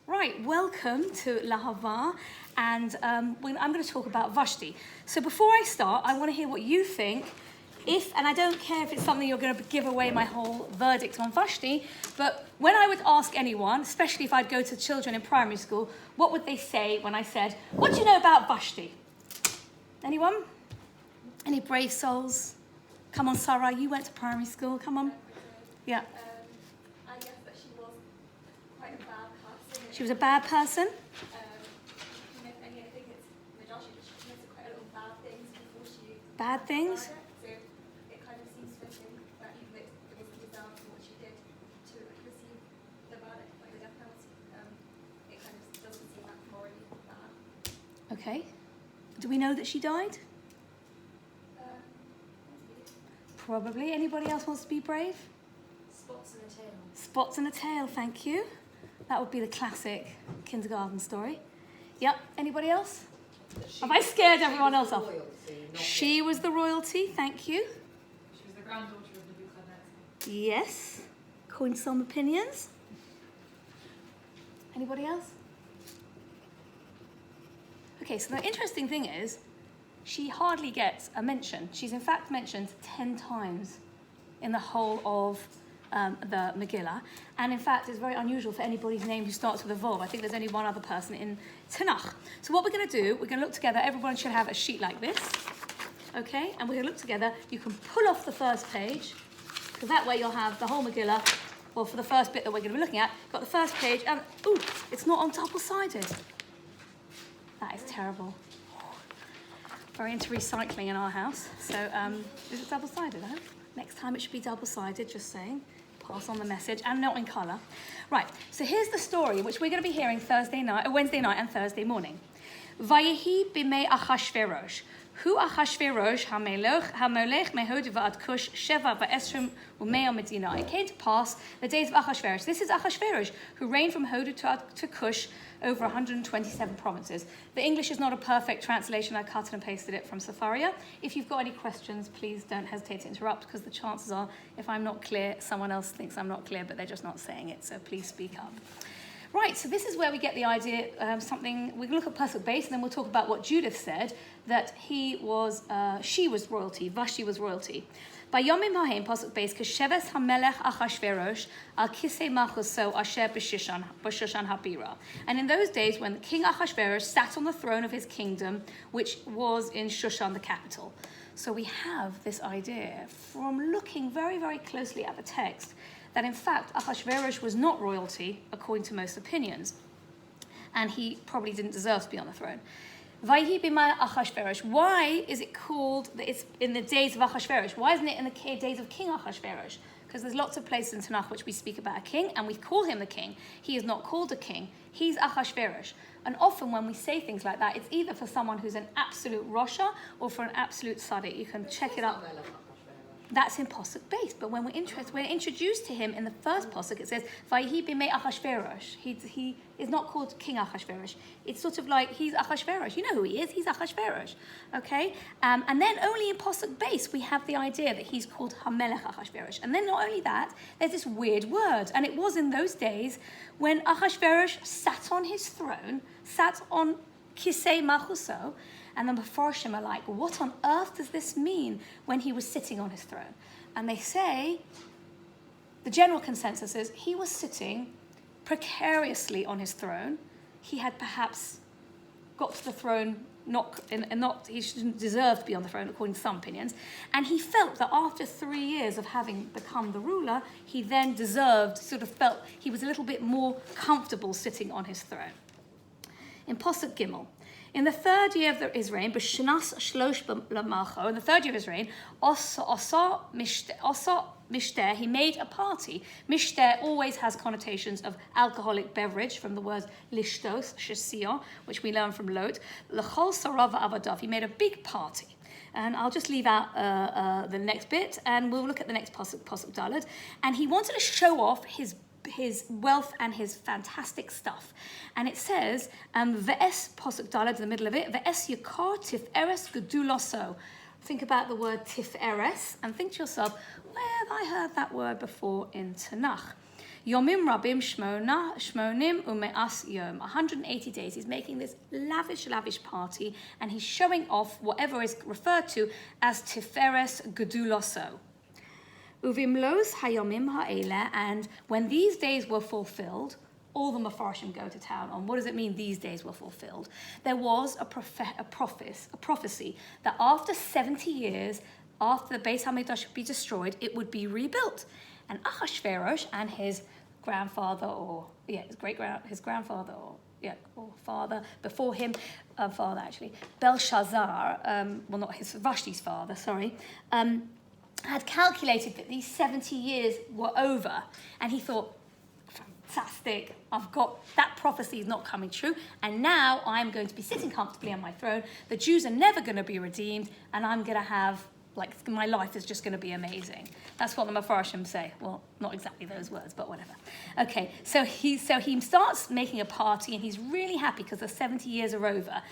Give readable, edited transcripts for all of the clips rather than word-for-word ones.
Right, welcome to Lehava, and I'm going to talk about Vashti. So before I start, I want to hear what you think. And I don't care if it's something you're going to give away my whole verdict on Vashti, but when I would ask anyone, especially if I'd go to children in primary school, what would they say when I said, what do you know about Vashti? Anyone? Any brave souls? Come on, Sarah, you went to primary school, come on. Yeah. I guess that she was quite a bad person. She was a bad person? I think it's Midrash, she committed quite a lot of bad things before she... Bad things? So it kind of seems fitting that even if it wasn't deserved for what she did to receive the verdict, like the death penalty, it kind of doesn't seem that morally bad. Okay. Do we know that she died? Probably. Anybody else wants to be brave? Spots in a tail. Spots in a tail, thank you. That would be the classic kindergarten story. Yep, anybody else? Have I scared everyone else off? She was the royalty, thank you. She was the granddaughter of Nebuchadnezzar. Yes, coined some opinions. Anybody else? Okay, so the interesting thing is, she hardly gets a mention. She's in fact mentioned 10 times in the whole of the Megillah. And in fact, it's very unusual for anybody's name who starts with a Vav. I think there's only one other person in Tanakh. So what we're going to do, we're going to look together. Everyone should have a sheet like this. Okay? And we're going to look together. You can pull off the first page, because that way you'll have the whole Megillah. Well, for the first bit that we're going to be looking at, got the first page, and ooh, it's not on double-sided. That is terrible. Very into recycling in our house. So is it double-sided? I hope. Next time it should be double-sided, just saying. Pass on the message, and not in colour. Right, so here's the story, which we're going to be hearing Wednesday night and Thursday morning. Vayehi b'mei Achashverosh. Hu Achashverosh hamelech mehod v'ad kush sheva v'esrim u'mei medina. It came to pass the days of Achashverosh. This is Achashverosh, who reigned from Hodu to Kush over 127 provinces. The English is not a perfect translation. I cut and pasted it from Safaria. If you've got any questions, please don't hesitate to interrupt, because the chances are, if I'm not clear, someone else thinks I'm not clear, but they're just not saying it. So please speak up. Right, so this is where we get the idea, we can look at Pasuk base, and then we'll talk about what Judith said, that she was royalty, Vashti was royalty. Bayomim hahem Pasuk base, Kesheves hamelech Achashverosh al kisei malchuso asher b'Shushan habira. And in those days, when King Achashverosh sat on the throne of his kingdom, which was in Shushan, the capital. So we have this idea from looking very, very closely at the text, that in fact Achashverosh was not royalty, according to most opinions, and he probably didn't deserve to be on the throne. Vayhi b'mei Achashverosh. Why is it called that it's in the days of Achashverosh? Why isn't it in the days of King Achashverosh? Because there's lots of places in Tanakh which we speak about a king, and we call him the king. He is not called a king. He's Achashverosh. And often when we say things like that, it's either for someone who's an absolute Rosha or for an absolute Tzaddik. You can check it up. That's in Pasuk base, but when we're introduced to him in the first Pasuk, it says, Vayhi b'mei Achashverosh. He is not called King Achashverosh. It's sort of like, he's Achashverosh. You know who he is, he's Achashverosh. Okay? And then only in Pasuk base, we have the idea that he's called Hamelech Achashverosh. And then not only that, there's this weird word. And it was in those days when Achashverosh sat on his throne, sat on Kisei Malchuso, and the Mefarshim are like, what on earth does this mean when he was sitting on his throne? And they say, the general consensus is, he was sitting precariously on his throne. He had perhaps got to the throne, he shouldn't deserve to be on the throne, according to some opinions. And he felt that after 3 years of having become the ruler, he then felt he was a little bit more comfortable sitting on his throne. In Pasuk Gimel, in the third year of his reign, b'shnas shlosh l'malcho, in the third year of his reign, Asa mishteh, he made a party. Mishteh always has connotations of alcoholic beverage, from the word lishtos, shesiyah, which we learn from Lot. L'chol sarav avadav, he made a big party. And I'll just leave out the next bit, and we'll look at the next Pasuk Daled. And he wanted to show off his wealth and his fantastic stuff. And it says, Ve'es Pasuk Daled in the middle of it, Ve'es Yakar Tiferes Geduloso. Think about the word Tiferes and think to yourself, where have I heard that word before in Tanakh? Yomim rabim shmonim ume'as yom. 180 days. He's making this lavish party, and he's showing off whatever is referred to as Tiferes Geduloso. Uvimlos hayomim ha'ele, and when these days were fulfilled, all the Mefarshim go to town on what does it mean these days were fulfilled. There was a prophecy that after 70 years, after the Beis HaMikdash would be destroyed, it would be rebuilt. And Achashverosh and his grandfather, or father before him, father actually, Belshazzar, not his, Vashti's father, had calculated that these 70 years were over, and he thought, fantastic, I've got, that prophecy is not coming true, and now I'm going to be sitting comfortably on my throne, the Jews are never going to be redeemed, and I'm going to have, my life is just going to be amazing. That's what the Mefarshim say. Well, not exactly those words, but whatever. Okay, so he starts making a party, and he's really happy because the 70 years are over.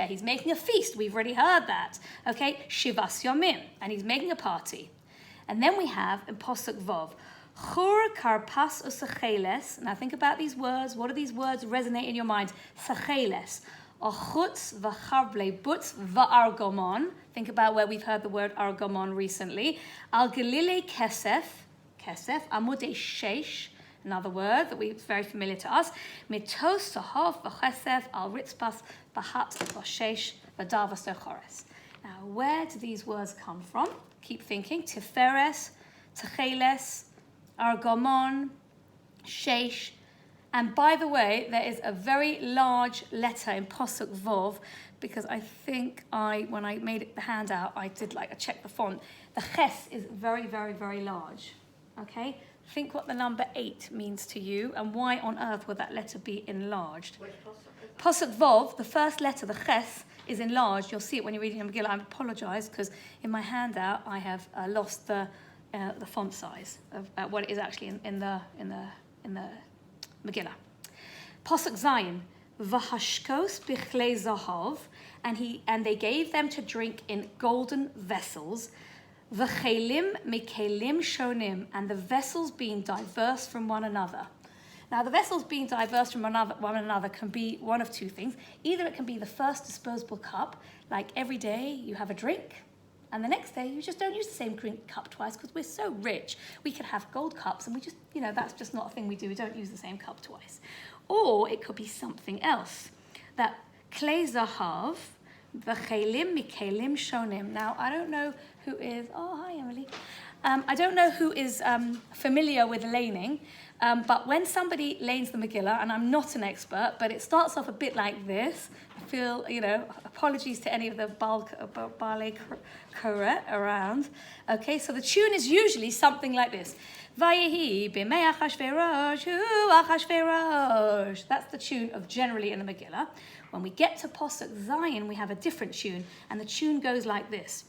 He's making a feast. We've already heard that. Okay, Shivas Yomim, and he's making a party. And then we have in Posuk Vov, Chur karpas usacheles. Now think about these words. What do these words resonate in your mind? Sacheles. Ochutz v'charble butz v'argomon. Think about where we've heard the word argomon recently. Al gelile kesef. Kesef. Amudei sheish. Another word that is very familiar to us. Mitos sahav v'chesef al ritzpas b'hat v'sheish v'davas dochores. Now where do these words come from? Keep thinking. Tiferes, Techeles, Argomon, Sheish. And by the way, there is a very large letter in Posuk Vov, because I think when I made the handout, I did I checked the font. The Ches is very, very, very large. Okay? Think what the number 8 means to you, and why on earth would that letter be enlarged? Posuk Vov, the first letter, the Ches, is enlarged. You'll see it when you're reading the Megillah. I apologize because in my handout I have lost the font size of what it is actually in the Megillah. Posuk Zayin, v'hashkos bichlei zahav, and they gave them to drink in golden vessels. V'chelim mikelim shonim, and the vessels being diverse from one another. Now, the vessels being diverse from one another can be one of two things. Either it can be the first disposable cup, like every day you have a drink, and the next day you just don't use the same drink cup twice because we're so rich. We could have gold cups, and we just, that's just not a thing we do. We don't use the same cup twice. Or it could be something else. That klei zahav, v'chelim mikelim shonim. Now, I don't know who is, hi Emily. I don't know who is familiar with laning, but when somebody lanes the Megillah, and I'm not an expert, but it starts off a bit like this. I feel, apologies to any of the ballet Korah around. Okay, so the tune is usually something like this. Vayehi b'mei Achashverosh, hu Achashverosh. That's the tune of generally in the Megillah. When we get to Posuk Zayin, we have a different tune, and the tune goes like this.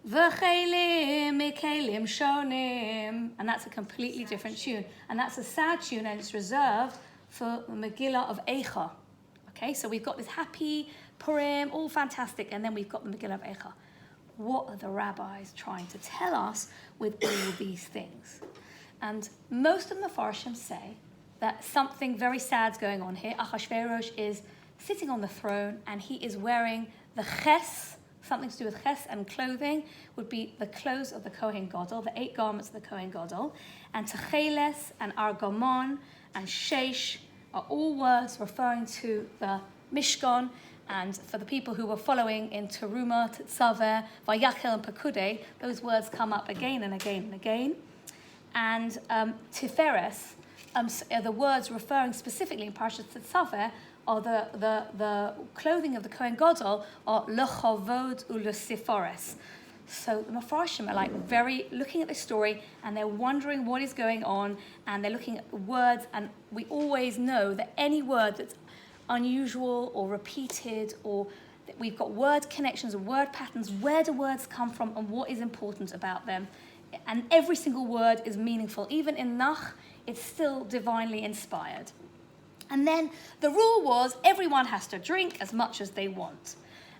V'chelim mikelim shonim, and that's a completely different tune, and that's a sad tune, and it's reserved for the Megillah of Eicha. Okay, so we've got this happy Purim, all fantastic, and then we've got the Megillah of Eicha. What are the rabbis trying to tell us with all these things? And most of the Mefarshim say that something very sad's going on here. Achashverosh is sitting on the throne, and he is wearing the ches. Something to do with ches and clothing would be the clothes of the Kohen Gadol, the 8 garments of the Kohen Gadol. And Techeles and Argomon and Sheish are all words referring to the Mishkan. And for the people who were following in Teruma, Tetzaveh, Vayakel, and Pekudei, those words come up again and again and again. And Tiferes are the words referring specifically in Parashat Tetzaveh are the clothing of the Kohen Gadol are lechavod ulesifores. So the Mefarshim are very looking at this story, and they're wondering what is going on, and they're looking at the words, and we always know that any word that's unusual or repeated, or that we've got word connections or word patterns, where do words come from and what is important about them? And every single word is meaningful. Even in Nach, it's still divinely inspired. And then the rule was everyone has to drink as much as they want.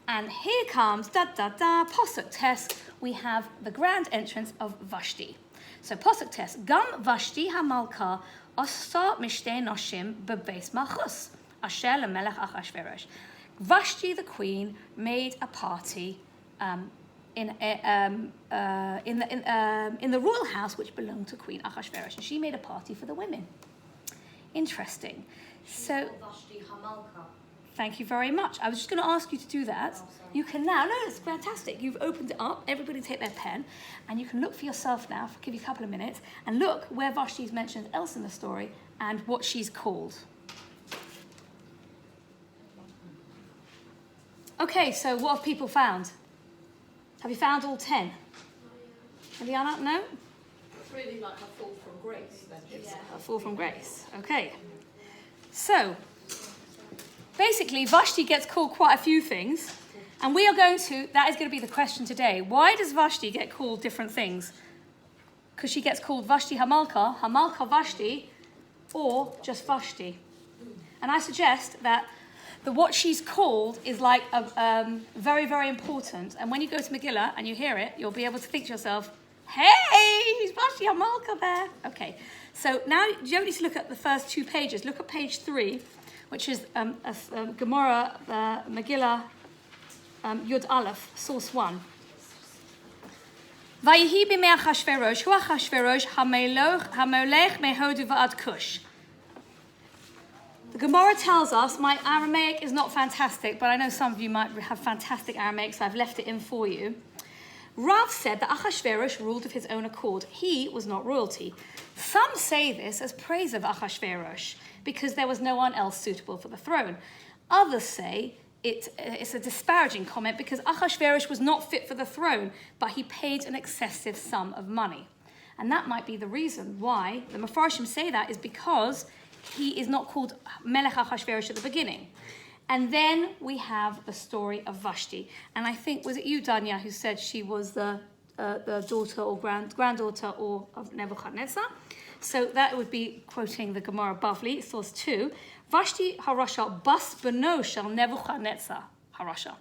And here comes, Posuk Tes, we have the grand entrance of Vashti. So Posuk Tes, Gam Vashti HaMalka Osa Mishtei Noshim Bebeis Malchus, Asher LeMelech Achashverosh. Vashti the queen made a party in the royal house which belonged to Queen Achashverosh, and she made a party for the women. Interesting. So, thank you very much. I was just going to ask you to do that. You can now. No, it's fantastic. You've opened it up. Everybody take their pen, and you can look for yourself now. I'll give you a couple of minutes, and look where Vashti is mentioned else in the story and what she's called. Okay, so what have people found? Have you found all 10? Eliana, no? It's really like a fall from grace. A fall from grace. Okay. So, basically, Vashti gets called quite a few things. And we are that is going to be the question today. Why does Vashti get called different things? Because she gets called Vashti Hamalka, Hamalka Vashti, or just Vashti. And I suggest that what she's called is like very, very important. And when you go to Megillah and you hear it, you'll be able to think to yourself, hey, she's Vashti Hamalka there. Okay, so now you don't need to look at the first 2 pages. Look at page 3, which is Gemara, Megillah, Yud Aleph, source 1. Vayihi b'mei Achashverosh, hu Achashverosh hamelech mehodu va'ad Kush. The Gemara tells us, my Aramaic is not fantastic, but I know some of you might have fantastic Aramaic, so I've left it in for you. Rav said that Achashverosh ruled of his own accord. He was not royalty. Some say this as praise of Achashverosh, because there was no one else suitable for the throne. Others say it's a disparaging comment because Achashverosh was not fit for the throne, but he paid an excessive sum of money. And that might be the reason why the Mefarshim say that is because he is not called Melech Achashverosh at the beginning. And then we have the story of Vashti. And I think, was it you, Danya, who said she was the daughter or granddaughter of Nebuchadnezzar? So that would be quoting the Gemara Bavli, source 2. Vashti Harasha bas beno shel Nebuchadnezzar Harasha.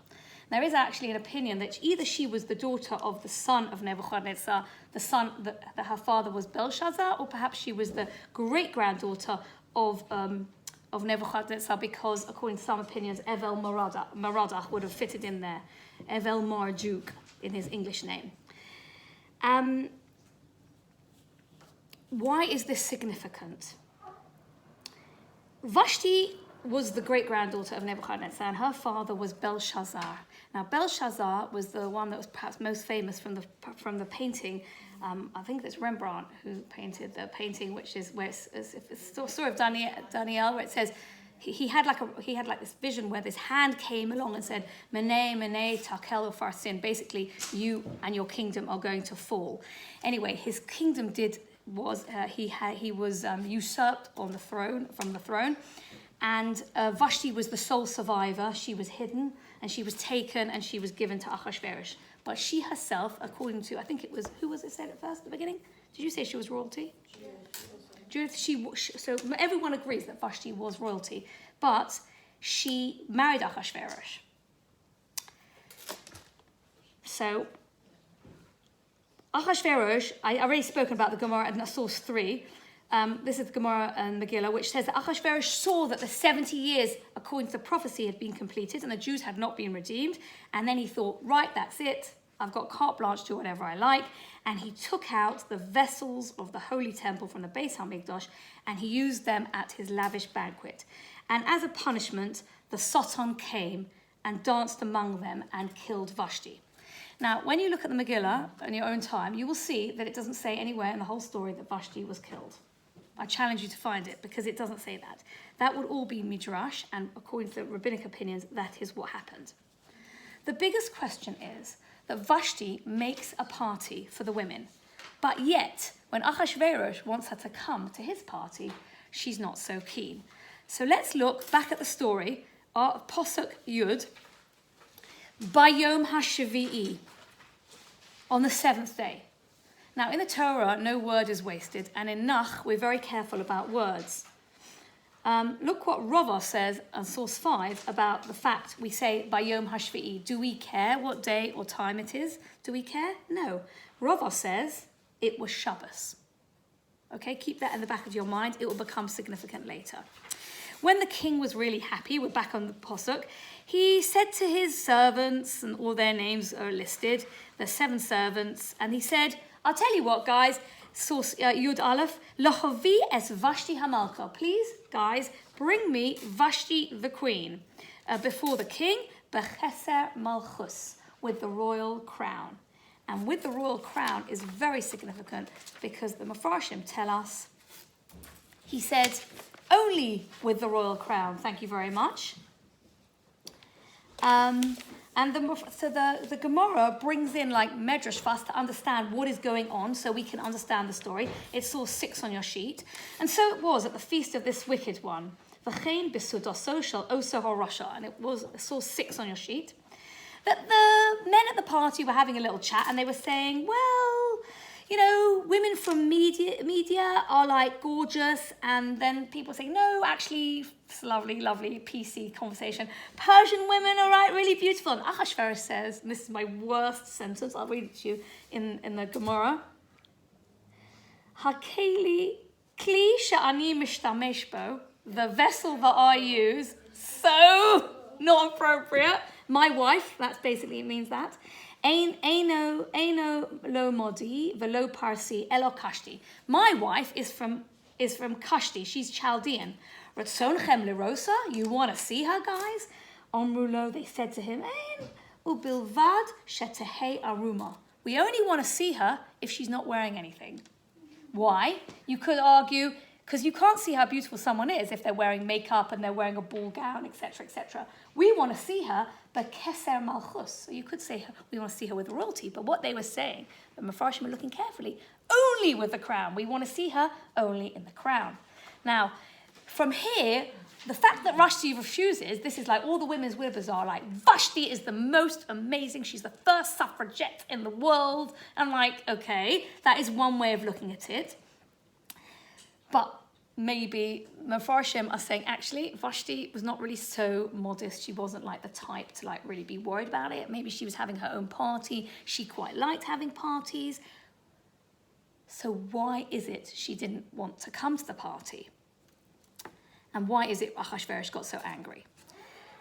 There is actually an opinion that either she was the daughter of the son of Nebuchadnezzar, the son that her father was Belshazzar, or perhaps she was the great-granddaughter of Nebuchadnezzar, because according to some opinions, Evel Merodach would have fitted in there. Evel Marduk in his English name. Why is this significant? Vashti was the great-granddaughter of Nebuchadnezzar, and her father was Belshazzar. Now, Belshazzar was the one that was perhaps most famous from the painting. I think it's Rembrandt who painted the painting, which is where it's the story of Daniel, where it says he had like this vision where this hand came along and said, "Menei, menei, takel ufarsin." Basically, you and your kingdom are going to fall. Anyway, his kingdom was usurped from the throne. And Vashti was the sole survivor. She was hidden, and she was taken, and she was given to Achashverosh. But she herself, according to, I think it was, who was it said at first at the beginning? Did you say she was royalty? Judith. So everyone agrees that Vashti was royalty, but she married Achashverosh. So Achashverosh, I already spoken about the Gemara in source 3. This is the Gemara and Megillah, which says that Achashverosh saw that the 70 years, according to the prophecy, had been completed and the Jews had not been redeemed. And then he thought, right, that's it. I've got carte blanche to do whatever I like. And he took out the vessels of the Holy Temple from the Beis HaMikdash and he used them at his lavish banquet. And as a punishment, the Satan came and danced among them and killed Vashti. Now, when you look at the Megillah in your own time, you will see that it doesn't say anywhere in the whole story that Vashti was killed. I challenge you to find it because it doesn't say that. That would all be Midrash, and according to the rabbinic opinions, that is what happened. The biggest question is that Vashti makes a party for the women, but yet, when Achashverosh wants her to come to his party, she's not so keen. So let's look back at the story of Posuk Yud, Bayom HaShavi'i, on the 7th day. Now, in the Torah, no word is wasted, and in Nach, we're very careful about words. Look what Rava says on source 5 about the fact we say by Yom HaShvi'i. Do we care what day or time it is? Do we care? No. Rava says it was Shabbos. Okay, keep that in the back of your mind. It will become significant later. When the king was really happy, we're back on the posuk, he said to his servants, and all their names are listed, the 7 servants, and he said, I'll tell you what, guys, source Yud Aleph, Lahavi es Vashti Hamalka. Please, guys, bring me Vashti the queen before the king, Becheser Malchus, with the royal crown. And with the royal crown is very significant because the Mefarshim tell us, he said, only with the royal crown, thank you very much. And the Gemara brings in like Midrash for us to understand what is going on so we can understand the story. It's source 6 on your sheet. And so it was at the feast of this wicked one. And it was source 6 on your sheet. That the men at the party were having a little chat and they were saying, well, you know, women from media are like gorgeous, and then people say, no, actually, it's lovely, PC conversation. Persian women are right, really beautiful. And Achashverosh says, and this is my worst sentence, I'll read it to you in the Gemara. Hakeli kli she'ani mishtamesh bo, the vessel that I use, so not appropriate. My wife, that's basically, it means that. Eino lo modi velo parsi elo kashti. My wife is from Kashti. She's Chaldean. Ratzonchem lerosa. You want to see her, guys? Omrulo. They said to him, Ein ubilvad shetehei aruma. We only want to see her if she's not wearing anything. Why? You could argue because you can't see how beautiful someone is if they're wearing makeup and they're wearing a ball gown, etc., etc. We want to see her, but keser malchus. So you could say we want to see her with royalty, but what they were saying, the Mefarshim were looking carefully, only with the crown. We want to see her only in the crown. Now, from here, the fact that Vashti refuses, this is like all the women's wibbers are like, Vashti is the most amazing, she's the first suffragette in the world. And like, okay, that is one way of looking at it. But maybe Mefarshim are saying, actually, Vashti was not really so modest. She wasn't like the type to like really be worried about it. Maybe she was having her own party. She quite liked having parties. So why is it she didn't want to come to the party? And why is it Achashverosh got so angry?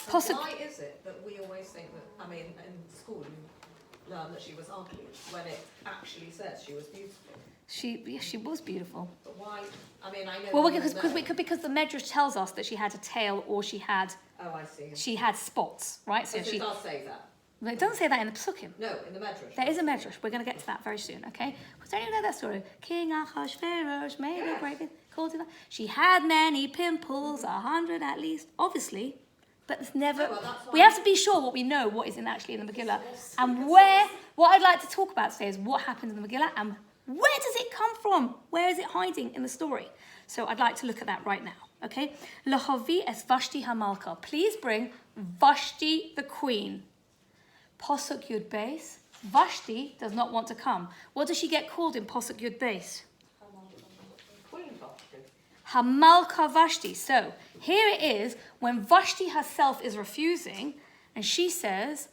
Why is it that we always think that, I mean, in school you learn that she was ugly when it actually says she was beautiful? She was beautiful. But why? I mean, I know. Well, because the Midrash tells us that she had a tail or she had. Oh, I see. She had spots, right? So it does say that. It doesn't say that in the Psukim. No, in the Midrash. There is a Midrash. We're going to get to that very soon, okay? Because don't you know that story? King Achashverosh made a great called it. She had many pimples, 100 at least, obviously. But it's never. We have to be sure what we know, what is actually in the Megillah, and where. What I'd like to talk about today is what happens in the Megillah and where does it come from? Where is it hiding in the story? So I'd like to look at that right now. Okay? Lahavi es Vashti Hamalka. Please bring Vashti the queen. Posuk Yud Beis. Vashti does not want to come. What does she get called in Posuk Yud Beis? Queen Vashti. Hamalka Vashti. So here it is when Vashti herself is refusing, and she says,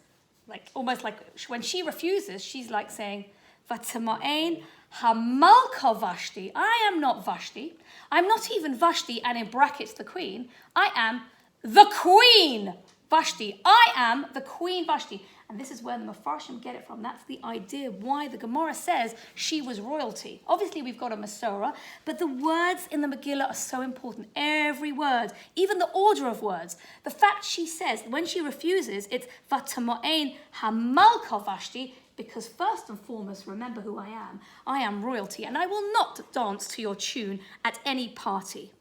like almost like when she refuses, she's like saying, Vatama'ain Hamalka Vashti. I am not Vashti. I'm not even Vashti, and in brackets the queen. I am the queen Vashti. I am the queen Vashti. And this is where the Mefarshim get it from. That's the idea why the Gemara says she was royalty. Obviously, we've got a Masorah, but the words in the Megillah are so important. Every word, even the order of words. The fact she says, when she refuses, it's Vatama'ain Hamalka Vashti, because first and foremost, remember who I am. I am royalty, and I will not dance to your tune at any party.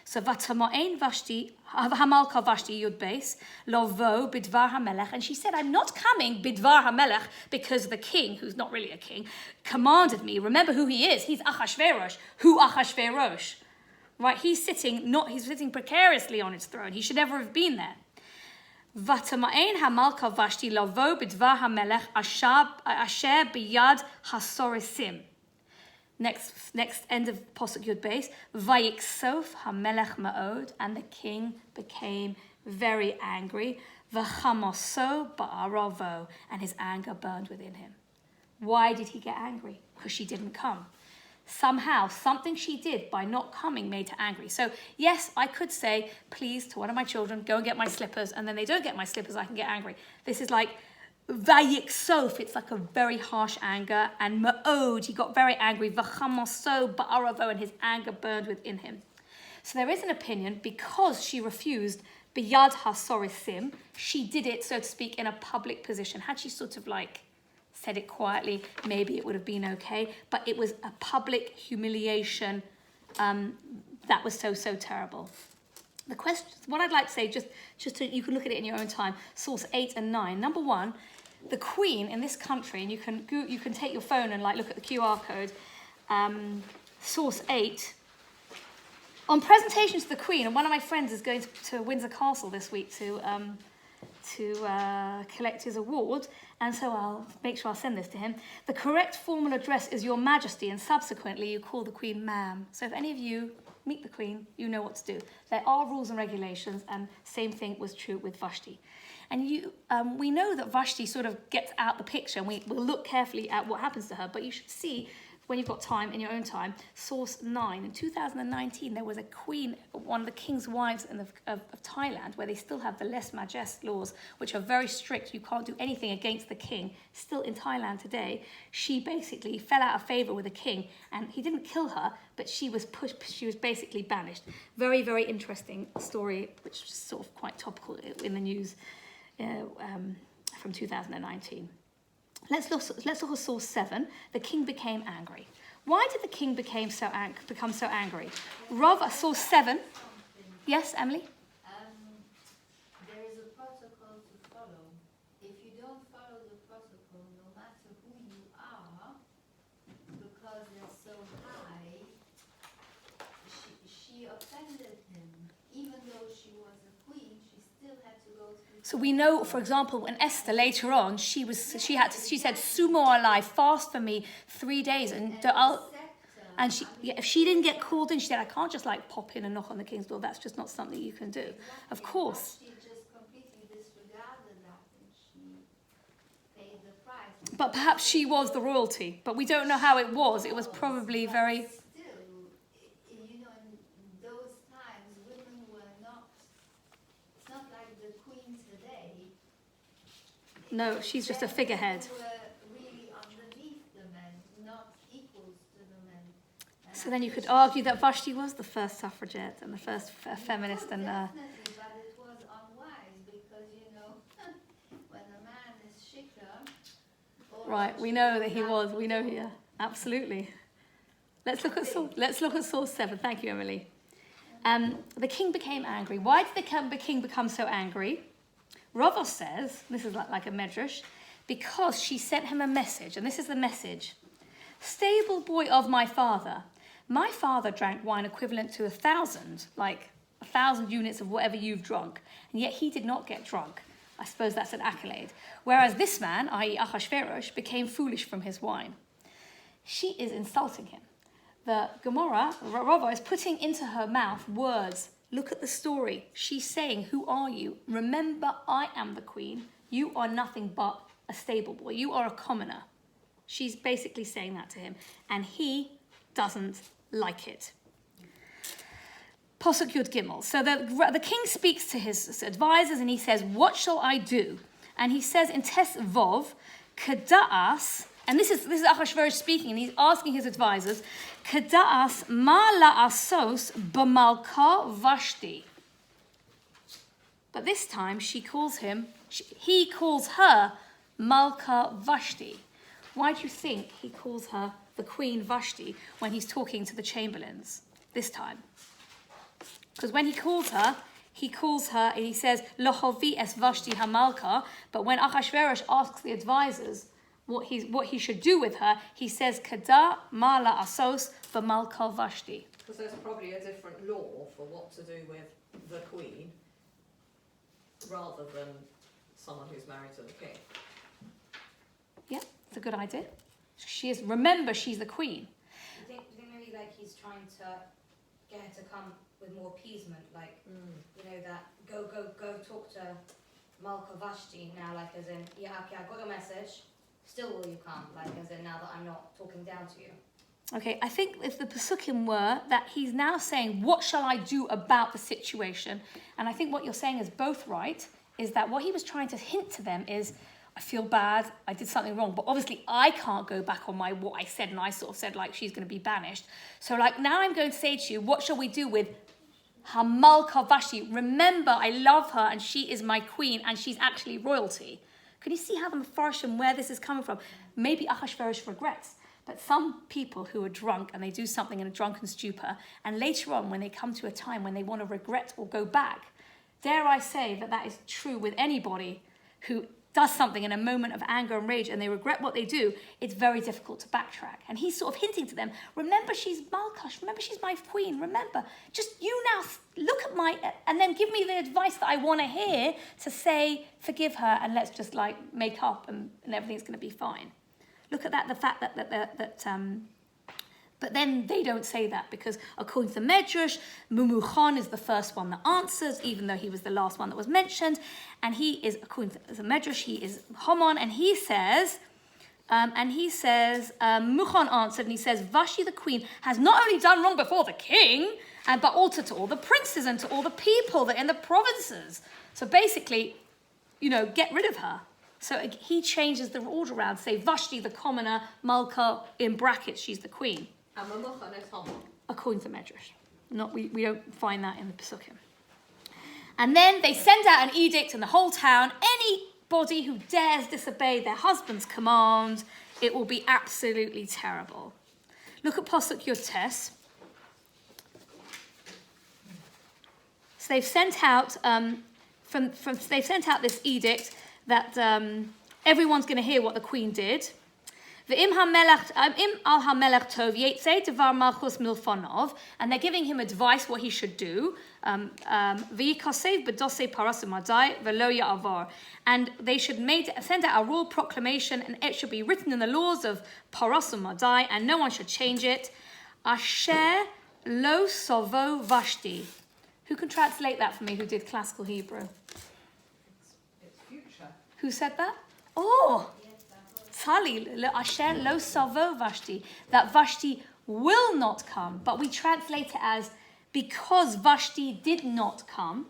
So Vatama'ain Vashti, Hamalka Vashti Yud Beis, Lovo Bidvar HaMelech. And she said, I'm not coming Bidvar HaMelech because the king, who's not really a king, commanded me. Remember who he is. He's Achashverosh. Who Achashverosh? Right, he's sitting precariously on his throne. He should never have been there. Vatama'ain Hamalka Vashti Lovo Bidvar HaMelech Asher Biyad HaSorisim. next end of Posuk Yud Beis, Vayiksof hamelech ma'od, and the king became very angry, v'chamoso ba'aravo, and his anger burned within him. Why did he get angry? Because she didn't come. Somehow, something she did by not coming made her angry. So yes, I could say, please, to one of my children, go and get my slippers, and then they don't get my slippers, I can get angry. This is like Vayiksof, it's like a very harsh anger, and Ma'od, he got very angry, V'chamoso ba'aravo, and his anger burned within him. So there is an opinion, because she refused Biyad HaSorisim, she did it, so to speak, in a public position. Had she sort of like said it quietly, maybe it would have been okay, but it was a public humiliation that was so terrible. The question, what I'd like to say, just so you can look at it in your own time, source 8 and 9. Number one, the Queen in this country, and you can take your phone and like look at the QR code, source 8. On presentation to the Queen, and one of my friends is going to Windsor Castle this week to collect his award, and so I'll make sure I'll send this to him. The correct formal address is Your Majesty, and subsequently you call the Queen ma'am. So if any of you meet the Queen, you know what to do. There are rules and regulations, and same thing was true with Vashti. And we know that Vashti sort of gets out the picture, and we'll look carefully at what happens to her, but you should see, when you've got time, in your own time, source 9. In 2019, there was a queen, one of the king's wives of Thailand, where they still have the Your Majesty laws, which are very strict. You can't do anything against the king. Still in Thailand today, she basically fell out of favor with the king, and he didn't kill her, but she was basically banished. Very, very interesting story, which is sort of quite topical in the news from 2019. Let's look at source 7. The king became angry. Why did the king become so angry? Source 7. Yes, Emily? There is a protocol to follow. If you don't follow the protocol, no matter who you are, because they're so high, she offended him. Even though she was a queen, she still had to go through. So we know, for example, when Esther later on, she said, "Sumo alai, fast for me 3 days," if she didn't get called in, she said, "I can't just like pop in and knock on the king's door. That's just not something you can do." Of course. She just completely disregarded that, and she paid the price. But perhaps she was the royalty, but we don't know how it was. It was probably very. No, she's just a figurehead. Who were really underneath the men, not equals to the men. So then you could argue that Vashti was the first suffragette and the first feminist. And definitely, but it was unwise because, when a man is shiur. Right, we know that he was. We know here. Absolutely. Let's look at source 7. Thank you, Emily. The king became angry. Why did the king become so angry? Rava says, this is like a Midrash, because she sent him a message, and this is the message. "Stable boy of my father drank wine equivalent to 1,000, like 1,000 units of whatever you've drunk, and yet he did not get drunk." I suppose that's an accolade. Whereas this man, i.e. Achashverosh, became foolish from his wine. She is insulting him. The Gemara, Rava, is putting into her mouth words. Look at the story. She's saying, "Who are you? Remember, I am the queen. You are nothing but a stable boy. You are a commoner." She's basically saying that to him, and he doesn't like it. Posuk Yud Gimel. So the king speaks to his advisors, and he says, "What shall I do?" And he says in Tes Vov, "Keda'as," and this is Achashverosh speaking, and he's asking his advisors, "Keda'as ma la'asos b'malka Vashti." But this time he calls her Malka Vashti. Why do you think he calls her the Queen Vashti when he's talking to the chamberlains this time? Because when he calls her, and he says, "Lohovi es Vashti hamalka," but when Achashverosh asks the advisors what he should do with her, he says, "Kada ma la'asos b'malka Vashti." Because there's probably a different law for what to do with the queen, rather than someone who's married to the king. Yeah, it's a good idea. Remember, she's the queen. You think like he's trying to get her to come with more appeasement, like, you know, that go talk to Malka Vashti now, like as in, yeah, okay, I got your message, still will you come, like as in now that I'm not talking down to you. Okay, I think if the Pesukim were that he's now saying, what shall I do about the situation? And I think what you're saying is both right, is that what he was trying to hint to them is, I feel bad, I did something wrong, but obviously I can't go back on what I said, and I sort of said like she's going to be banished. So like now I'm going to say to you, what shall we do with Hamalka Vashti? Remember, I love her and she is my queen and she's actually royalty. Can you see how the Mefarshim, where this is coming from? Maybe Ahasuerus regrets, but some people who are drunk and they do something in a drunken stupor, and later on when they come to a time when they want to regret or go back, dare I say that is true with anybody who does something in a moment of anger and rage and they regret what they do, it's very difficult to backtrack. And he's sort of hinting to them, remember she's Malkash, remember she's my queen, remember, just you now look at and then give me the advice that I want to hear to say, forgive her and let's just like make up and everything's going to be fine. Look at that, the fact but then they don't say that because according to the Midrash, Mumuchan is the first one that answers, even though he was the last one that was mentioned. And he is, according to the Midrash, he is Haman, and he says, Mumuchan answered, and he says, Vashti the queen has not only done wrong before the king, but also to all the princes and to all the people that are in the provinces. So basically, you know, get rid of her. So he changes the order around, say Vashti the commoner, Malka in brackets, she's the queen. And Mamuchan is Haman. According to Midrash. We don't find that in the Pesukim. And then they send out an edict in the whole town. Anybody who dares disobey their husband's command, it will be absolutely terrible. Look at Pasuk Yotes. So they've sent out they've sent out this edict that everyone's going to hear what the queen did. And they're giving him advice what he should do. And they should send out a royal proclamation, and it should be written in the laws of Parasum Madai, and no one should change it. Asher lo sovo Vashti. Who can translate that for me, who did classical Hebrew? It's future. Who said that? Oh! Tali, Asher lo savo Vashti, that Vashti will not come, but we translate it as because Vashti did not come.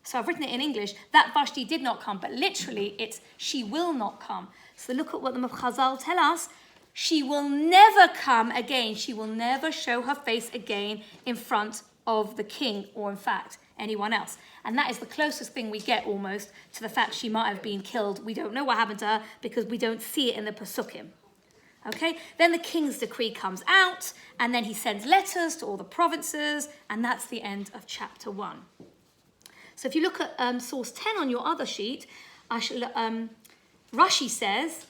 So I've written it in English, that Vashti did not come, but literally it's she will not come. So look at what the Chazal tell us. She will never come again. She will never show her face again in front of the king, or in fact, anyone else. And that is the closest thing we get almost to the fact she might have been killed. We don't know what happened to her because we don't see it in the Pesukim. Okay, then the king's decree comes out, and then he sends letters to all the provinces, and that's the end of chapter 1. So if you look at source 10 on your other sheet, Rashi says,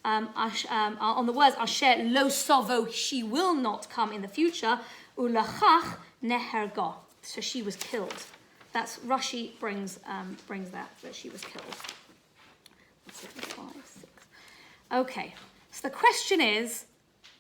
on the words, Asher lo sovo, she will not come in the future, ulachach neherga, so she was killed. That's Rashi brings that she was killed. 5, 6. Okay, so the question is,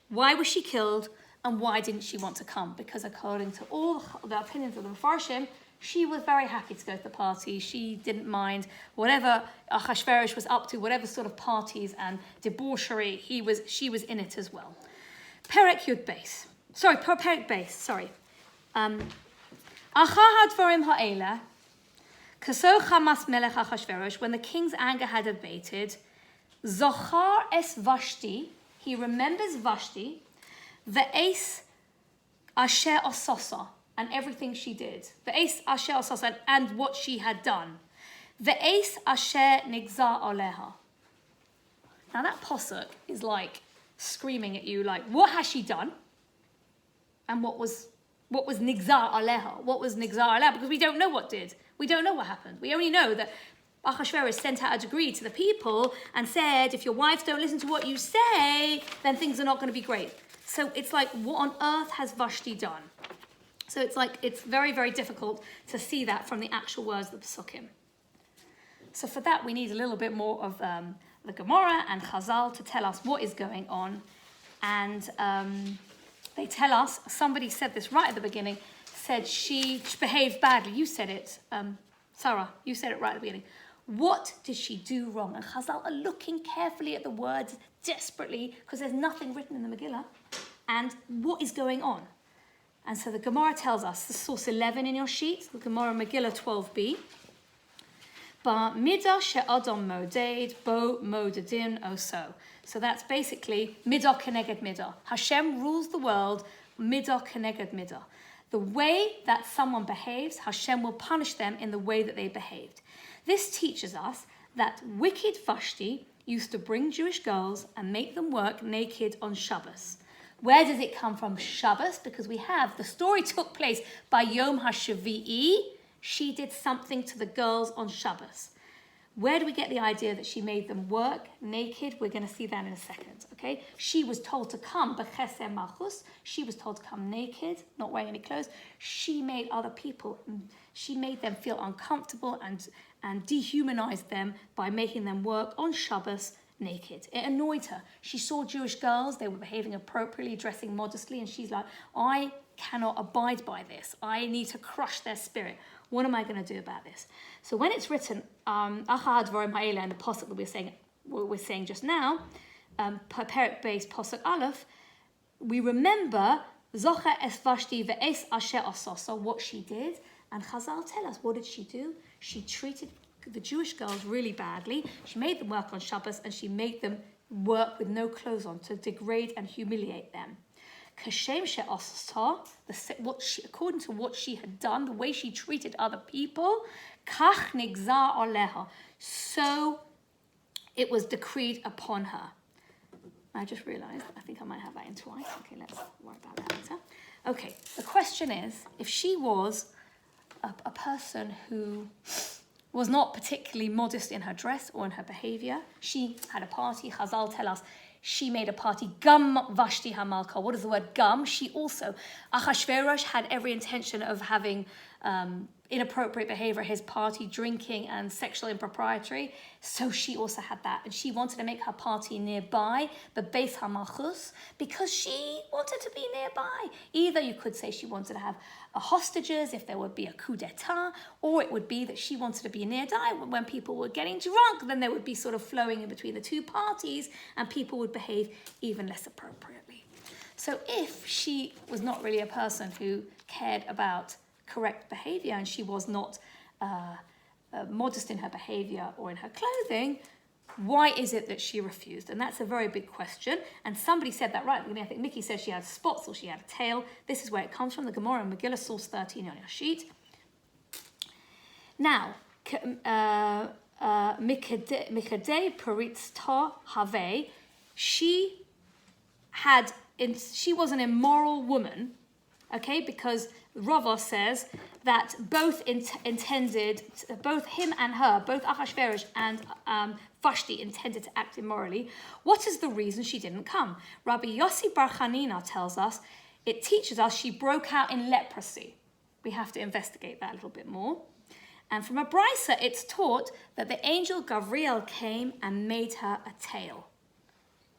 why was she killed and why didn't she want to come? Because according to all the opinions of the Mefarshim, she was very happy to go to the party. She didn't mind whatever Ahasuerus was up to, whatever sort of parties and debauchery, she was in it as well. Perek Yud Beis. Perek Beis, sorry. Achar hadvarim ha'ela, kaso chamas melech Achashverosh, when the king's anger had abated, zochar es Vashti, he remembers Vashti, ve'es asher ososa, and everything she did. Ve'es asher ososa, and what she had done. Ve'es asher nigzar aleha. Now that posuk is like screaming at you, like, what has she done? And what was nigzar aleha? What was nigzar aleha? Because we don't know what did. We don't know what happened. We only know that Ahasuerus sent out a decree to the people and said, if your wives don't listen to what you say, then things are not going to be great. So it's like, what on earth has Vashti done? So it's like, it's very, very difficult to see that from the actual words of the Pesukim. So for that, we need a little bit more of the Gemara and Chazal to tell us what is going on. And they tell us, somebody said this right at the beginning, said she behaved badly. You said it, Sarah, you said it right at the beginning. What did she do wrong? And Chazal are looking carefully at the words desperately because there's nothing written in the Megillah. And what is going on? And so the Gemara tells us, the source 11 in your sheet, the Gemara Megillah 12b, Ba midah she'adam moded bo modedin oso. So that's basically midah keneged midah. Hashem rules the world, midah keneged midah. The way that someone behaves, Hashem will punish them in the way that they behaved. This teaches us that wicked Vashti used to bring Jewish girls and make them work naked on Shabbos. Where does it come from, Shabbos? Because we have, the story took place by Yom HaShavi'i. She did something to the girls on Shabbos. Where do we get the idea that she made them work naked? We're going to see that in a second, okay? She was told to come, b'cheser malchus. She was told to come naked, not wearing any clothes. She made other people, she made them feel uncomfortable and dehumanized them by making them work on Shabbos naked. It annoyed her. She saw Jewish girls, they were behaving appropriately, dressing modestly, and she's like, I cannot abide by this. I need to crush their spirit. What am I going to do about this? So when it's written, Achad Dvarim Ha'ela, and the posuk that we're saying just now, Perek Beis Posuk Aleph, we remember Zocha es Vashti ve'es asher asosa, what she did, and Chazal tell us, what did she do? She treated the Jewish girls really badly. She made them work on Shabbos, and she made them work with no clothes on to degrade and humiliate them. Kashem she'asasa, according to what she had done, the way she treated other people, kach nigzar aleha, so it was decreed upon her. I just realized, I think I might have that in twice. Okay, let's worry about that later. Okay, the question is, if she was a person who was not particularly modest in her dress or in her behavior, she had a party, Chazal tell us, she made a party, gam Vashti hamalka. What is the word gam? She also, Achashverosh had every intention of having inappropriate behavior at his party, drinking and sexual impropriety. So she also had that. And she wanted to make her party nearby, the Beis HaMalchus, because she wanted to be nearby. Either you could say she wanted to have hostages if there would be a coup d'etat, or it would be that she wanted to be nearby when people were getting drunk, then there would be sort of flowing in between the two parties and people would behave even less appropriately. So if she was not really a person who cared about correct behavior and she was not modest in her behavior or in her clothing, why is it that she refused? And that's a very big question. And somebody said that right at the beginning. I think Mickey said she had spots or she had a tail. This is where it comes from, the Gemara and Megillah, source 13 on your sheet. Now, Mikadei Peritz Ta Have, she was an immoral woman, okay, because Rava says that both intended, both him and her, both Achashverosh and Vashti intended to act immorally. What is the reason she didn't come? Rabbi Yossi Bar Chanina tells us, it teaches us she broke out in leprosy. We have to investigate that a little bit more. And from a brisa, it's taught that the angel Gabriel came and made her a tail.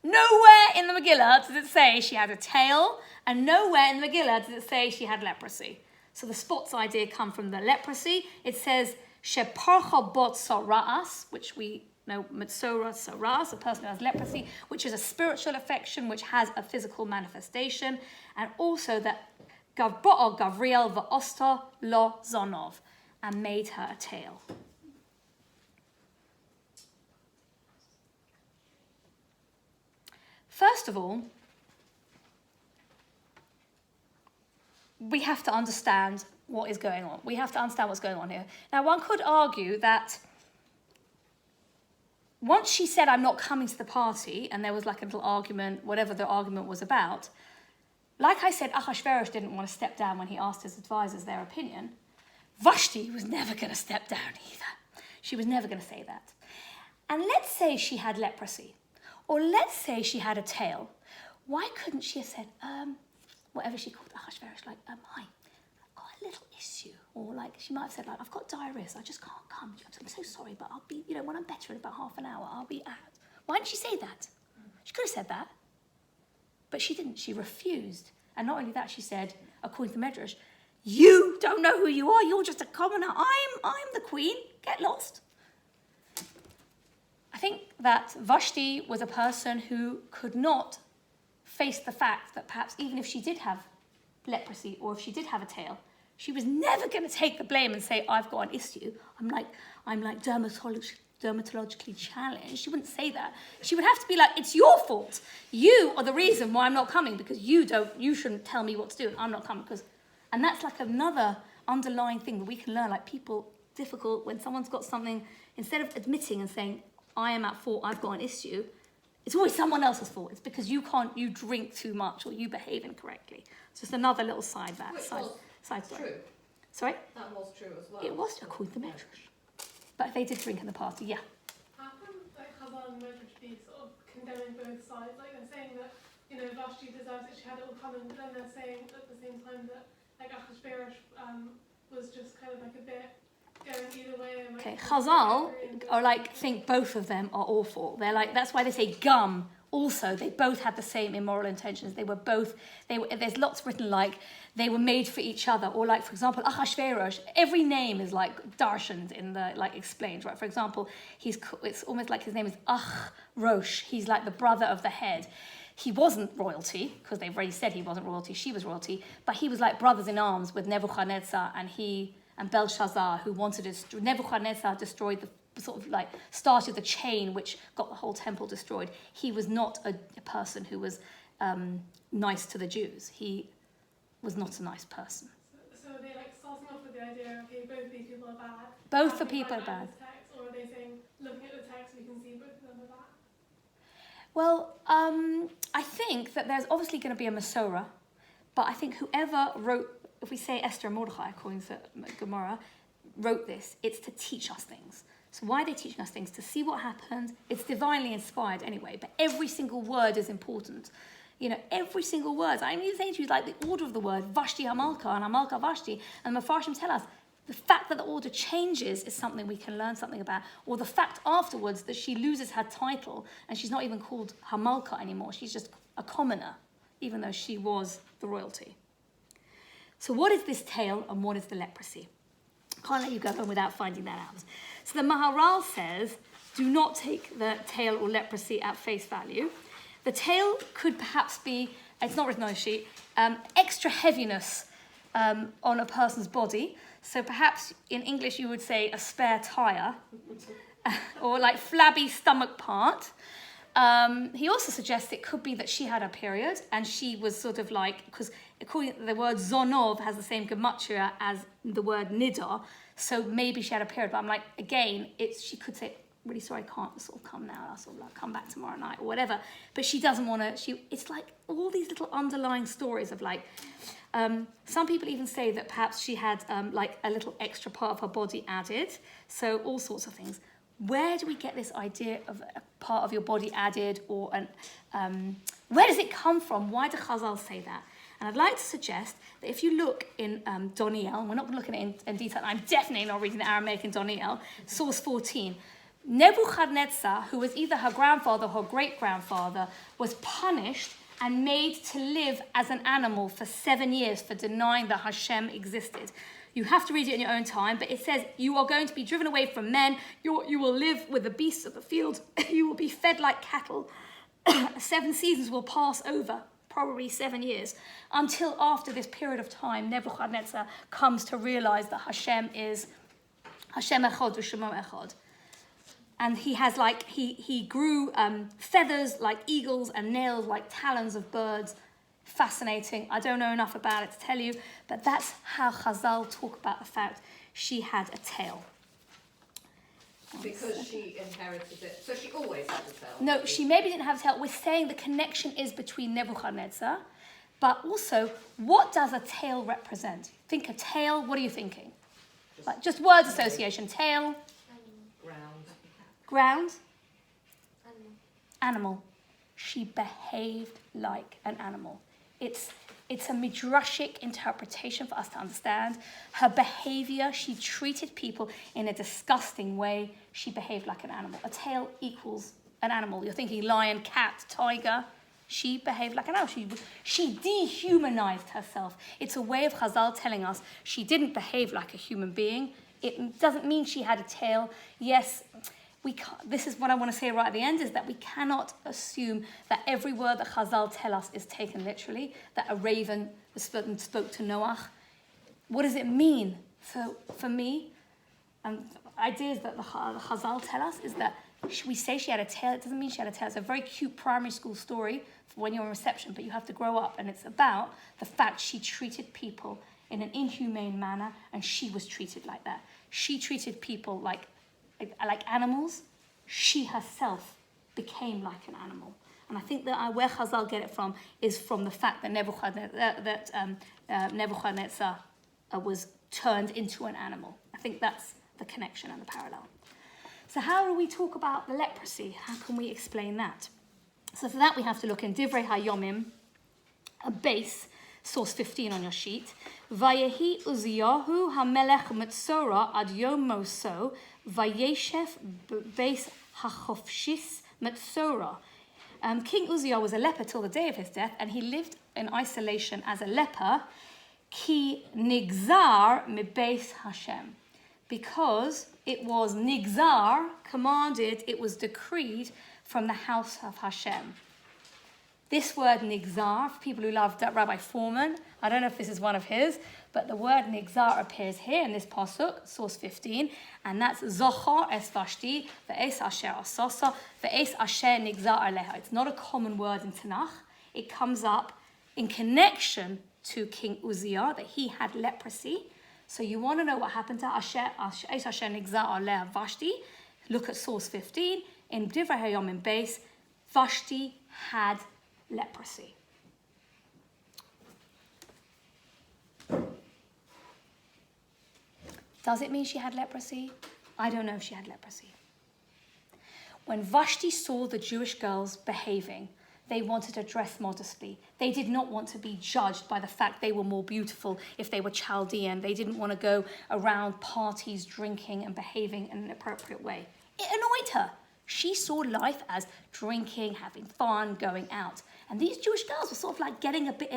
Nowhere in the Megillah does it say she had a tail, and nowhere in the Megillah does it say she had leprosy. So the spots idea come from the leprosy. It says, Sheparcha bot sara'as, which we know, Mitzora sara'as, a person who has leprosy, which is a spiritual affection, which has a physical manifestation, and also that Gavbo'a Gavriel va'osta lo zonov, and made her a tail. First of all, we have to understand what is going on. We have to understand what's going on here. Now, one could argue that once she said, I'm not coming to the party, and there was like a little argument, whatever the argument was about, like I said, Achashverosh didn't want to step down when he asked his advisors their opinion. Vashti was never going to step down either. She was never going to say that. And let's say she had leprosy, or let's say she had a tail. Why couldn't she have said, whatever she called Achashverosh, like, hi, I've got a little issue. Or like, she might have said, like, I've got diarrhea, so I just can't come. I'm so sorry, but I'll be, when I'm better in about half an hour, I'll be out. Why didn't she say that? She could have said that. But she didn't. She refused. And not only that, she said, according to the Midrash, you don't know who you are. You're just a commoner. I'm the queen. Get lost. I think that Vashti was a person who could not face the fact that perhaps even if she did have leprosy or if she did have a tail, she was never going to take the blame and say, I've got an issue. I'm like dermatologically challenged. She wouldn't say that. She would have to be like, it's your fault. You are the reason why I'm not coming because you shouldn't tell me what to do and I'm not coming and that's like another underlying thing that we can learn, like people, difficult when someone's got something, instead of admitting and saying, I am at fault, I've got an issue, it's always someone else's fault. It's because you drink too much or you behave incorrectly. It's just another little side story. True. Sorry? That was true as well. It was according to the Midrash. But they did drink in the party, yeah. How come Chazal and Midrash be sort of condemning both sides? Like they're saying that, Vashti deserves it, she had it all coming, but then they're saying at the same time that Achashverosh was just kind of like a bit going either way. And, Okay, Chazal are think both of them are awful. They're that's why they say gum. Also, they both had the same immoral intentions. There's lots written they were made for each other. Or for example, Achashverosh, every name is darshaned in the, explained, right? For example, it's almost like his name is Achrosh. He's like the brother of the head. He wasn't royalty, because they've already said he wasn't royalty, she was royalty, but he was like brothers in arms with Nebuchadnezzar and Belshazzar, who wanted to Nebuchadnezzar destroyed started the chain which got the whole temple destroyed. He was not a person who was nice to the Jews. He was not a nice person. So are they starting off with the idea, okay, both these people are bad? Both the people are bad. Text, or are they saying, looking at the text, we can see both of them are bad? Well, I think that there's obviously going to be a Masorah, but I think whoever wrote, if we say Esther and Mordechai, according to Gemara, wrote this, it's to teach us things. So why are they teaching us things? To see what happened. It's divinely inspired anyway, but every single word is important. Every single word. I'm even saying to you, the order of the word, Vashti Hamalka and Hamalka Vashti, and the Mefarshim tell us, the fact that the order changes is something we can learn something about. Or the fact afterwards that she loses her title and she's not even called Hamalka anymore. She's just a commoner, even though she was the royalty. So what is this tail and what is the leprosy? Can't let you go home without finding that out. So the Maharal says, do not take the tail or leprosy at face value. The tail could perhaps be, it's not written on the sheet, extra heaviness on a person's body. So perhaps in English you would say a spare tire or flabby stomach part. He also suggests it could be that she had a period and she was sort of because according to the word zonov has the same gematria as the word nidar, so maybe she had a period. But I'm again, she could say, really sorry, I can't sort of come now, I'll sort of come back tomorrow night or whatever. But she doesn't want to, it's all these little underlying stories of some people even say that perhaps she had a little extra part of her body added. So all sorts of things. Where do we get this idea of a part of your body added or where does it come from? Why do Chazal say that? And I'd like to suggest that if you look in Doniel, and we're not looking at it in detail, I'm definitely not reading the Aramaic in Doniel, source 14, Nebuchadnezzar, who was either her grandfather or her great-grandfather, was punished and made to live as an animal for 7 years for denying that Hashem existed. You have to read it in your own time, but it says you are going to be driven away from men, you will live with the beasts of the field, you will be fed like cattle. 7 seasons will pass over, probably 7 years, until after this period of time, Nebuchadnezzar comes to realize that Hashem is Hashem Echad V'Shemo Echad. And he has he grew feathers like eagles and nails like talons of birds. Fascinating. I don't know enough about it to tell you, but that's how Chazal talk about the fact she had a tail. Because she inherited it. So she always had a tail. No, she maybe didn't have a tail. We're saying the connection is between Nebuchadnezzar, but also, what does a tail represent? Think a tail, what are you thinking? Just words association. Tail. Ground. Animal. She behaved like an animal. It's a midrashic interpretation for us to understand. Her behavior, she treated people in a disgusting way. She behaved like an animal. A tail equals an animal. You're thinking lion, cat, tiger. She behaved like an animal. She dehumanized herself. It's a way of Chazal telling us she didn't behave like a human being. It doesn't mean she had a tail. Yes, we can't, this is what I want to say right at the end, is that we cannot assume that every word that Chazal tell us is taken literally, that a raven spoke to Noach. What does it mean? For me, ideas that the Chazal tell us is that we say she had a tail. It doesn't mean she had a tail. It's a very cute primary school story for when you're in reception, but you have to grow up, and it's about the fact she treated people in an inhumane manner, and she was treated like that. She treated people like animals. She herself became like an animal. And I think that where Chazal get it from is from the fact that Nebuchadnezzar was turned into an animal. I think that's the connection and the parallel. So how do we talk about the leprosy? How can we explain that? So for that we have to look in Divrei HaYomim, a base, source 15 on your sheet. Vayehi Uziyahu HaMelech Metzora ad Yom Moso, Vayeshef Beis HaChofshis Metzora. King Uzziah was a leper till the day of his death, and he lived in isolation as a leper, ki nigzar mibeis Hashem, because it was nigzar, commanded, it was decreed from the house of Hashem. This word nigzar, for people who love Rabbi Foreman, I don't know if this is one of his, but the word nigzar appears here in this pasuk, source 15, and that's zochar es Vashti, ve'es asher asosa, ve'es asher nigzar aleha. It's not a common word in Tanakh. It comes up in connection to King Uzziah, that he had leprosy. So you want to know what happened to Asher nigzar aleha Vashti? Look at source 15. In Divrei HaYomim base, Vashti had leprosy. Does it mean she had leprosy? I don't know if she had leprosy. When Vashti saw the Jewish girls behaving, they wanted to dress modestly. They did not want to be judged by the fact they were more beautiful if they were Chaldean. They didn't want to go around parties, drinking and behaving in an appropriate way. It annoyed her. She saw life as drinking, having fun, going out. And these Jewish girls were sort of like getting a bit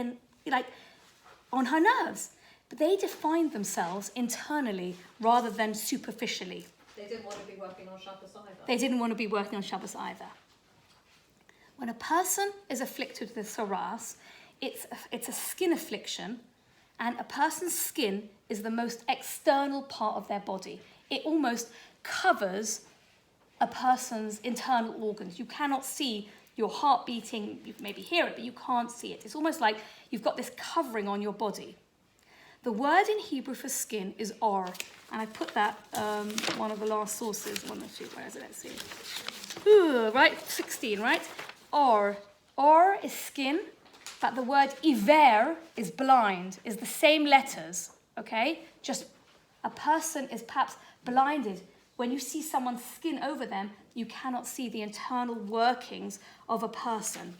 on her nerves. But they defined themselves internally rather than superficially. They didn't want to be working on Shabbos either. They didn't want to be working on Shabbos either. When a person is afflicted with psoriasis, it's a skin affliction, and a person's skin is the most external part of their body. It almost covers a person's internal organs. You cannot see your heart beating, you maybe hear it, but you can't see it. It's almost like you've got this covering on your body. The word in Hebrew for skin is or, and I put that, one of the last sources, where is it, let's see. Right, 16, right? Or is skin, but the word iver is blind, is the same letters, okay? Just a person is perhaps blinded. When you see someone's skin over them, you cannot see the internal workings of a person.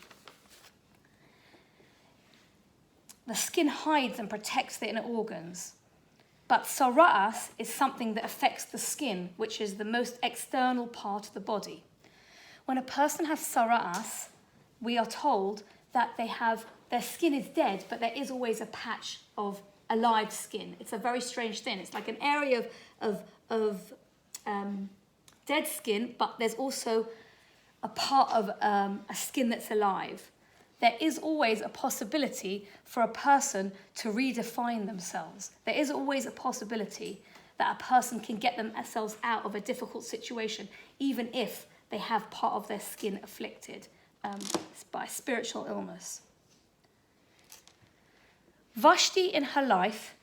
The skin hides and protects the inner organs. But psoriasis is something that affects the skin, which is the most external part of the body. When a person has psoriasis, we are told that their skin is dead, but there is always a patch of alive skin. It's a very strange thing. It's like an area of dead skin, but there's also a part of a skin that's alive. There is always a possibility for a person to redefine themselves. There is always a possibility that a person can get themselves out of a difficult situation, even if they have part of their skin afflicted by spiritual illness. Vashti in her life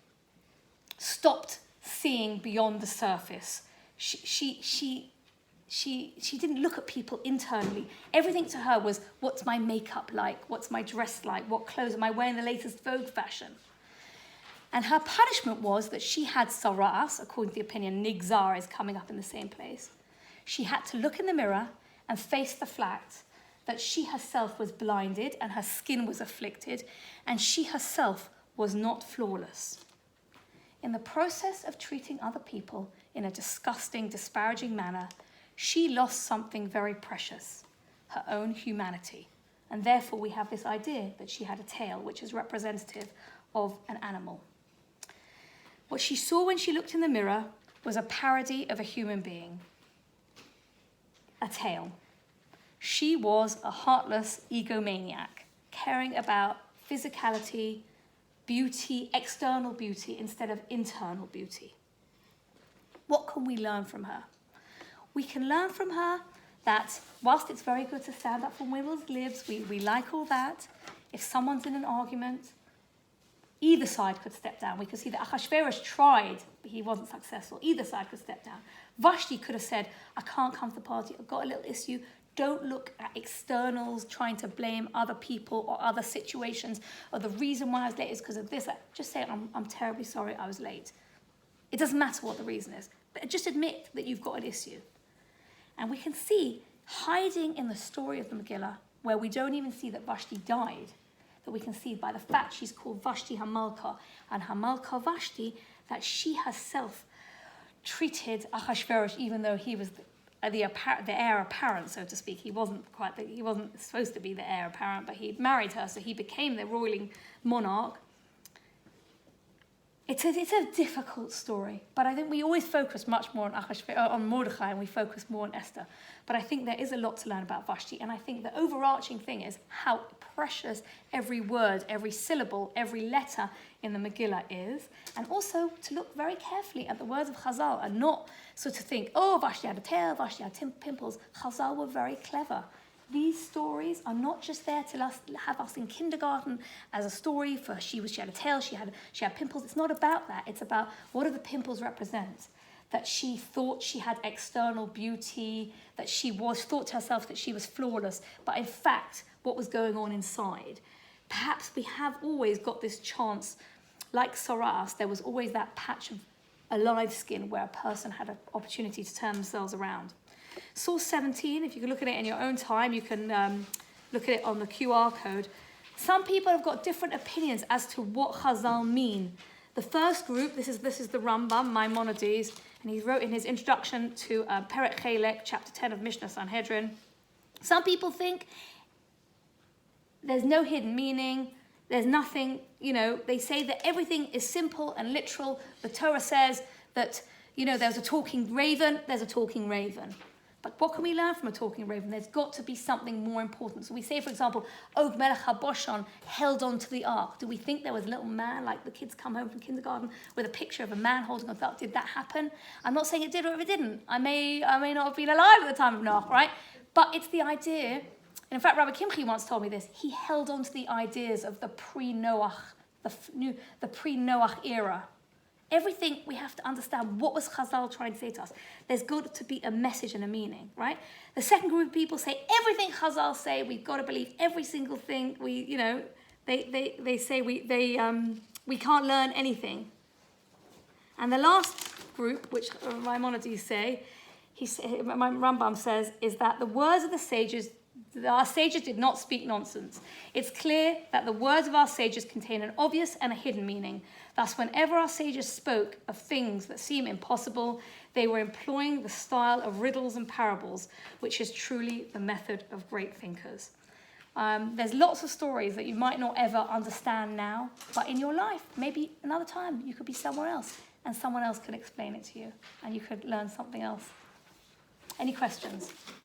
stopped seeing beyond the surface. She didn't look at people internally. Everything to her was, what's my makeup like? What's my dress like? What clothes am I wearing? The latest Vogue fashion. And her punishment was that she had psoriasis, according to the opinion, nigzar is coming up in the same place. She had to look in the mirror and face the fact that she herself was blinded and her skin was afflicted, and she herself was not flawless. In the process of treating other people in a disgusting, disparaging manner, she lost something very precious, her own humanity. And therefore we have this idea that she had a tail, which is representative of an animal. What she saw when she looked in the mirror was a parody of a human being. A tail. She was a heartless egomaniac, caring about physicality, beauty, external beauty, instead of internal beauty. What can we learn from her? We can learn from her that whilst it's very good to stand up for women's lives, we like all that, if someone's in an argument, either side could step down. We could see that Achashverosh tried, but he wasn't successful. Either side could step down. Vashti could have said, I can't come to the party, I've got a little issue. Don't look at externals trying to blame other people or other situations, or the reason why I was late is because of this. Just say, I'm terribly sorry I was late. It doesn't matter what the reason is, but just admit that you've got an issue. And we can see, hiding in the story of the Megillah, where we don't even see that Vashti died, that we can see by the fact she's called Vashti Hamalka, and Hamalka Vashti, that she herself treated Achashverosh, even though he was the heir apparent, so to speak. He wasn't supposed to be the heir apparent, but he married her, so he became the ruling monarch. It's a difficult story, but I think we always focus much more on Mordechai, and we focus more on Esther. But I think there is a lot to learn about Vashti, and I think the overarching thing is how precious every word, every syllable, every letter in the Megillah is, and also to look very carefully at the words of Chazal and not sort of think, oh, Vashti had a tail, Vashti had pimples. Chazal were very clever. These stories are not just there to have us in kindergarten as a story for she had a tail, she had pimples. It's not about that. It's about what do the pimples represent? That she thought she had external beauty, that she thought to herself that she was flawless, but in fact, what was going on inside? Perhaps we have always got this chance, like Soras, there was always that patch of alive skin where a person had an opportunity to turn themselves around. Source 17, if you can look at it in your own time, you can look at it on the QR code. Some people have got different opinions as to what Chazal mean. The first group, this is the Rambam, Maimonides, and he wrote in his introduction to Perek Chelek, chapter 10 of Mishnah Sanhedrin. Some people think there's no hidden meaning, there's nothing, they say that everything is simple and literal. The Torah says that, there's a talking raven, there's a talking raven. But what can we learn from a talking raven? There's got to be something more important. So we say, for example, Og Melech HaBoshan held on to the ark. Do we think there was a little man, like the kids come home from kindergarten, with a picture of a man holding on to the ark? Did that happen? I'm not saying it did or it didn't. I may not have been alive at the time of Noach, right? But it's the idea, and in fact, Rabbi Kimchi once told me this, he held on to the ideas of the pre-Noach, the pre-Noach era. Everything, we have to understand, what was Chazal trying to say to us? There's got to be a message and a meaning, right? The second group of people say everything Chazal say, we've got to believe every single thing. They say we can't learn anything. And the last group, which Maimonides say, Rambam says, is that the words of the sages, our sages did not speak nonsense. It's clear that the words of our sages contain an obvious and a hidden meaning. Thus, whenever our sages spoke of things that seem impossible, they were employing the style of riddles and parables, which is truly the method of great thinkers. There's lots of stories that you might not ever understand now, but in your life, maybe another time, you could be somewhere else, and someone else could explain it to you, and you could learn something else. Any questions?